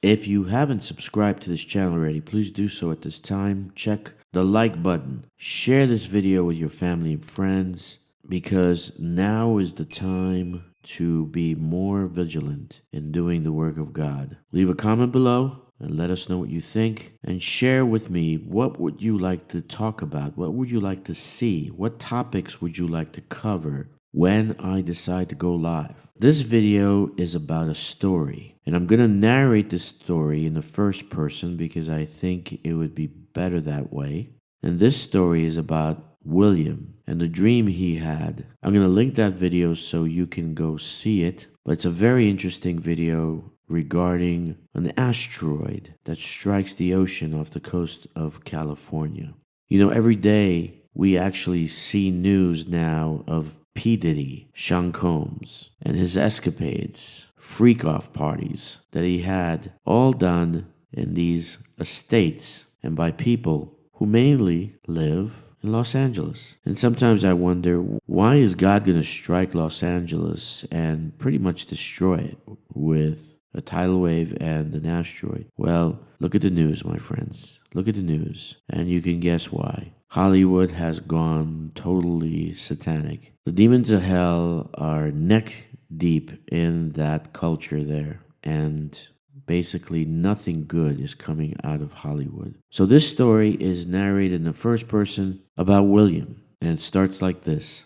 If you haven't subscribed to this channel already, please do so at this time. Check the like button. Share this video with your family and friends because now is the time to be more vigilant in doing the work of God. Leave a comment below and let us know what you think, and share with me what would you like to talk about, what would you like to see, what topics would you like to cover when I decide to go live. This video is about a story, and I'm going to narrate this story in the first person because I think it would be better that way. And this story is about William and the dream he had. I'm going to link that video so you can go see it, but it's a very interesting video regarding an asteroid that strikes the ocean off the coast of California. You know, every day we actually see news now of P. Diddy, Sean Combs, and his escapades, freak-off parties that he had, all done in these estates and by people who mainly live in Los Angeles. And sometimes I wonder, why is God going to strike Los Angeles and pretty much destroy it with a tidal wave and an asteroid? Well, look at the news, my friends. Look at the news, and you can guess why. Hollywood has gone totally satanic. The demons of hell are neck deep in that culture there, and basically nothing good is coming out of Hollywood. So this story is narrated in the first person about William, and it starts like this.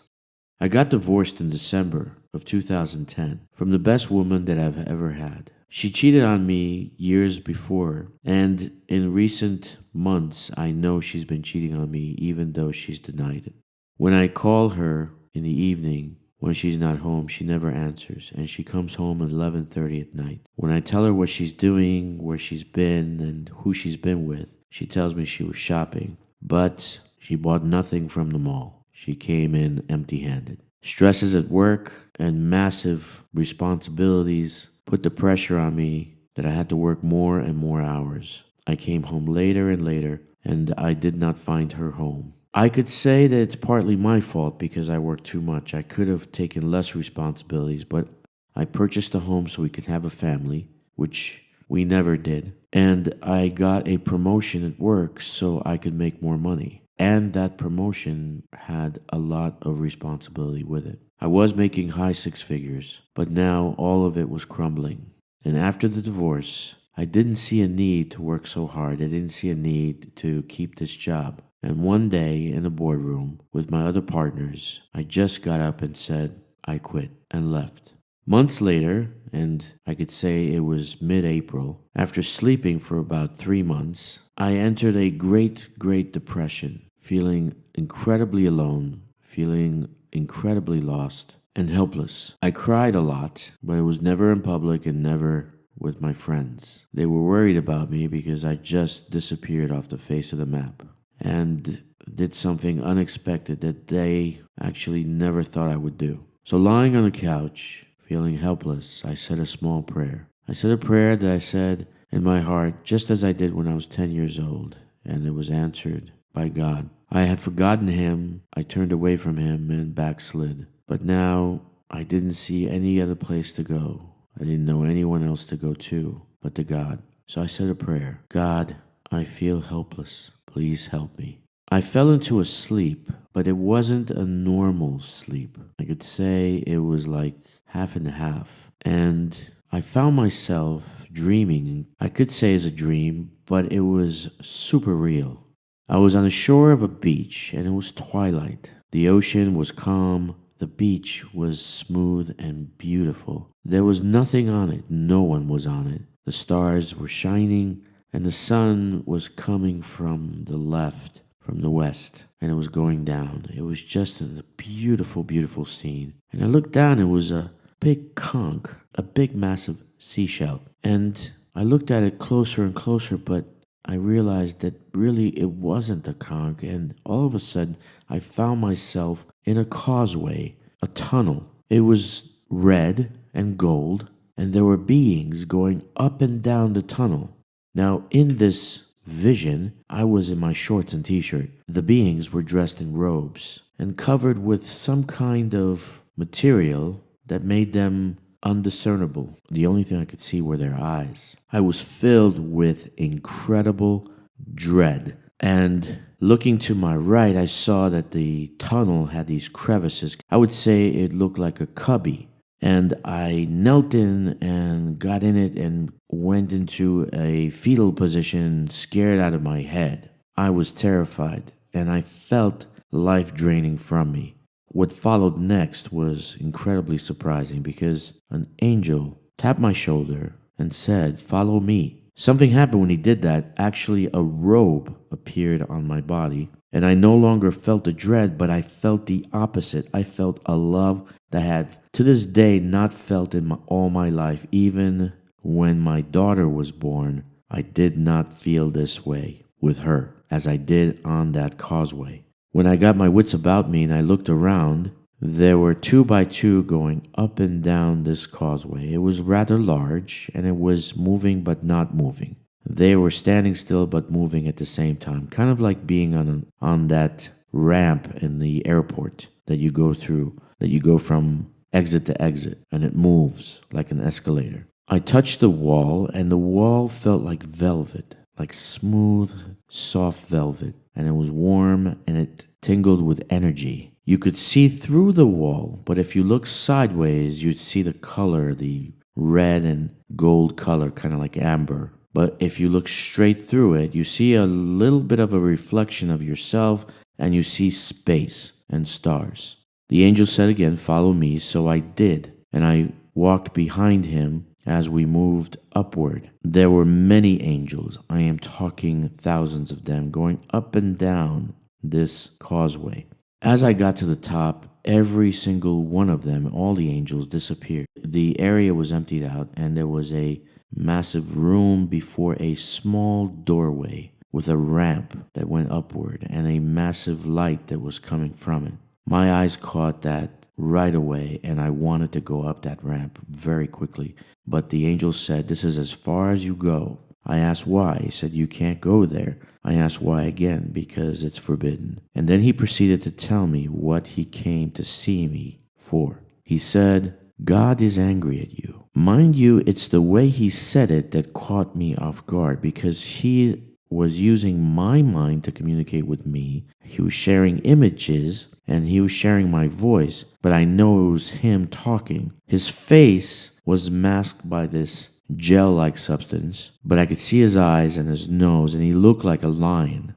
I got divorced in December of 2010 from the best woman that I've ever had. She cheated on me years before, and in recent months, I know she's been cheating on me even though she's denied it. When I call her in the evening, when she's not home, she never answers, and she comes home at 11:30 at night. When I tell her what she's doing, where she's been, and who she's been with, she tells me she was shopping, but she bought nothing from the mall. She came in empty-handed. Stresses at work and massive responsibilities put the pressure on me that I had to work more and more hours. I came home later and later, and I did not find her home. I could say that it's partly my fault because I worked too much. I could have taken less responsibilities, but I purchased a home so we could have a family, which we never did. And I got a promotion at work so I could make more money. And that promotion had a lot of responsibility with it. I was making high six figures, but now all of it was crumbling. And after the divorce, I didn't see a need to work so hard. I didn't see a need to keep this job. And one day in the boardroom with my other partners, I just got up and said, I quit, and left. Months later, and I could say it was mid-April, after sleeping for about 3 months, I entered a great depression, feeling incredibly alone, feeling incredibly lost and helpless. I cried a lot, but it was never in public and never with my friends. They were worried about me because I just disappeared off the face of the map and did something unexpected that they actually never thought I would do. So lying on the couch, feeling helpless, I said a small prayer. I said a prayer that I said in my heart just as I did when I was 10 years old, and it was answered by God. I had forgotten him, I turned away from him and backslid. But now I didn't see any other place to go. I didn't know anyone else to go to but to God. So I said a prayer. God, I feel helpless. Please help me. I fell into a sleep, but it wasn't a normal sleep. I could say it was like half and half. And I found myself dreaming. I could say it's a dream, but it was super real. I was on the shore of a beach, and it was twilight. The ocean was calm. The beach was smooth and beautiful. There was nothing on it. No one was on it. The stars were shining, and the sun was coming from the left, from the west, and it was going down. It was just a beautiful scene. And I looked down, it was a big conch, a big massive seashell. And I looked at it closer and closer, but I realized that really it wasn't a conch, and all of a sudden I found myself in a causeway, a tunnel. It was red and gold, and there were beings going up and down the tunnel. Now, in this vision, I was in my shorts and t-shirt. The beings were dressed in robes and covered with some kind of material that made them undiscernible. The only thing I could see were their eyes. I was filled with incredible dread. And looking to my right, I saw that the tunnel had these crevices. I would say it looked like a cubby. And I knelt in and got in it and went into a fetal position, scared out of my head. I was terrified, and I felt life draining from me. What followed next was incredibly surprising because an angel tapped my shoulder and said, "Follow me." Something happened when he did that. Actually, a robe appeared on my body, and I no longer felt the dread, but I felt the opposite. I felt a love that I had, to this day, not felt in all my life. Even when my daughter was born, I did not feel this way with her as I did on that causeway. When I got my wits about me and I looked around, there were 2 by 2 going up and down this causeway. It was rather large, and it was moving but not moving. They were standing still but moving at the same time, kind of like being on that ramp in the airport that you go through, that you go from exit to exit, and it moves like an escalator. I touched the wall, and the wall felt like velvet, like smooth, soft velvet, and it was warm, and it tingled with energy. You could see through the wall, but if you look sideways, you'd see the color, the red and gold color, kind of like amber. But if you look straight through it, you see a little bit of a reflection of yourself, and you see space and stars. The angel said again, "Follow me," so I did, and I walked behind him as we moved upward. There were many angels, I am talking thousands of them, going up and down this causeway. As I got to the top, every single one of them, all the angels, disappeared. The area was emptied out, and there was a massive room before a small doorway with a ramp that went upward and a massive light that was coming from it. My eyes caught that right away, and I wanted to go up that ramp very quickly. But the angel said, "This is as far as you go." I asked why. He said, "You can't go there." I asked why again, because it's forbidden. And then he proceeded to tell me what he came to see me for. He said, "God is angry at you." Mind you, it's the way he said it that caught me off guard, because he was using my mind to communicate with me. He was sharing images, and he was sharing my voice, but I know it was him talking. His face was masked by this gel-like substance, but I could see his eyes and his nose, and he looked like a lion.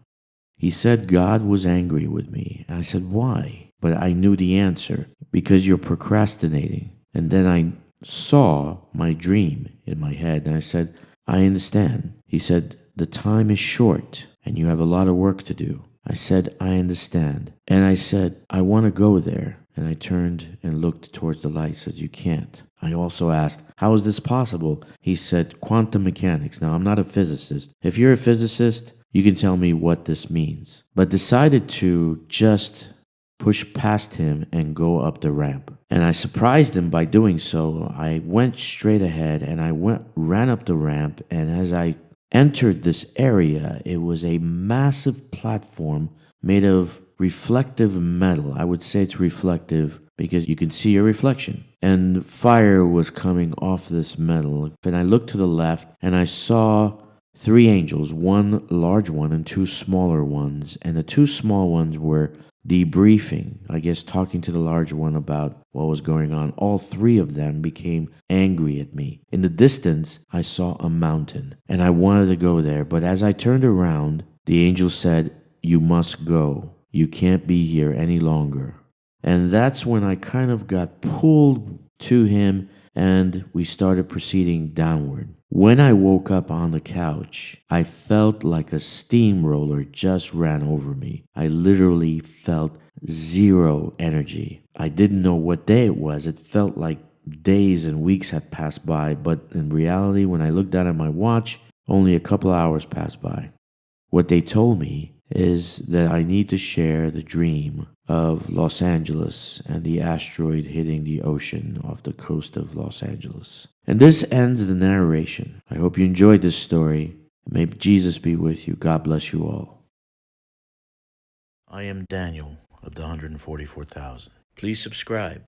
He said God was angry with me, and I said, "Why?" But I knew the answer, "Because you're procrastinating." And then I saw my dream in my head, and I said, "I understand." He said, "The time is short, and you have a lot of work to do." I said, "I understand." And I said, "I want to go there." And I turned and looked towards the light, said, "You can't." I also asked, "How is this possible?" He said, "Quantum mechanics." Now, I'm not a physicist. If you're a physicist, you can tell me what this means. But decided to just push past him and go up the ramp. And I surprised him by doing so. I went straight ahead, and I ran up the ramp, and as I entered this area, it was a massive platform made of reflective metal. I would say it's reflective because you can see your reflection. And fire was coming off this metal. And I looked to the left, and I saw 3 angels, 1 large one and 2 smaller ones. And the 2 small ones were debriefing, I guess talking to the large one about what was going on. All 3 of them became angry at me. In the distance, I saw a mountain, and I wanted to go there. But as I turned around, the angel said, "You must go. You can't be here any longer." And that's when I kind of got pulled to him, and we started proceeding downward. When I woke up on the couch, I felt like a steamroller just ran over me. I literally felt zero energy. I didn't know what day it was. It felt like days and weeks had passed by, but in reality, when I looked down at my watch, only a couple hours passed by. What they told me is that I need to share the dream of Los Angeles and the asteroid hitting the ocean off the coast of Los Angeles. And this ends the narration. I hope you enjoyed this story. May Jesus be with you. God bless you all. I am Daniel of the 144,000. Please subscribe.